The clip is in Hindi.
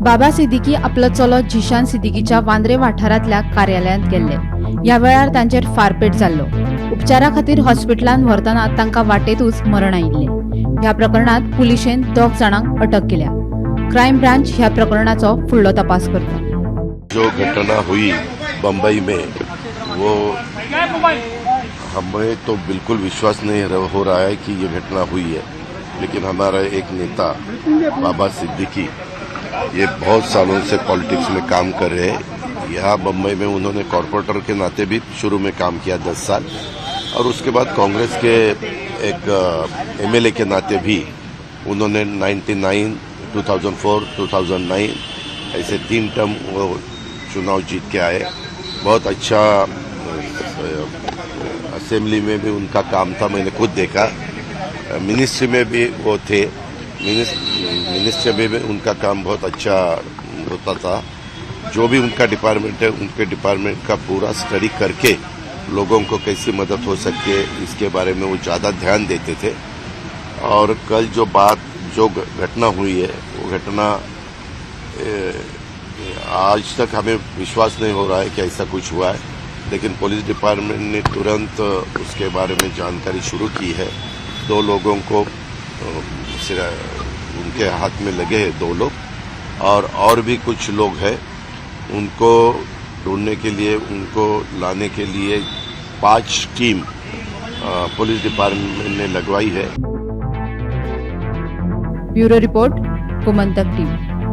बाबा सिद्दीकी आपलो चलो जिशान सिद्दीकीच्या वांद्रे वाठारांतल्या कार्यालयांत गेल्ले। ह्या वेळार तांचेर फारपेट जाल्लो। उपचारा खातीर हॉस्पिटलांत व्हरतना तांकां वाटेतूच मरण आयिल्लें। ह्या प्रकरणात पुलिशेन 2 जाणांक अटक केल्या। क्रायम ब्रांच ह्या प्रकरणाचो फुडलो तपास करता। जो घटना हुई बम्बई में, वो हमें तो बिल्कुल विश्वास नहीं हो रहा है कि ये घटना हुई है। लेकिन हमारा एक नेता बाबा सिद्दीकी, ये बहुत सालों से पॉलिटिक्स में काम कर रहे हैं। यहाँ बम्बई में उन्होंने कॉरपोरेटर के नाते भी शुरू में काम किया 10 साल, और उसके बाद कांग्रेस के एक एमएलए के नाते भी उन्होंने 99, 2004, 2009 ऐसे 3 टर्म वो चुनाव जीत के आए। बहुत अच्छा असेंबली में भी उनका काम था, मैंने खुद देखा। मिनिस्ट्री में भी वो थे, मिनिस्ट्री में भी उनका काम बहुत अच्छा होता था। जो भी उनका डिपार्टमेंट है, उनके डिपार्टमेंट का पूरा स्टडी करके लोगों को कैसी मदद हो सके इसके बारे में वो ज़्यादा ध्यान देते थे। और कल जो घटना हुई है, वो घटना आज तक हमें विश्वास नहीं हो रहा है कि ऐसा कुछ हुआ है। लेकिन पुलिस डिपार्टमेंट ने तुरंत उसके बारे में जानकारी शुरू की है। 2 लोगों को उनके हाथ में लगे हैं, 2 लोग, और भी कुछ लोग हैं। उनको ढूंढने के लिए, उनको लाने के लिए 5 टीम पुलिस डिपार्टमेंट ने लगवाई है। Bureau report, Gomantak TV.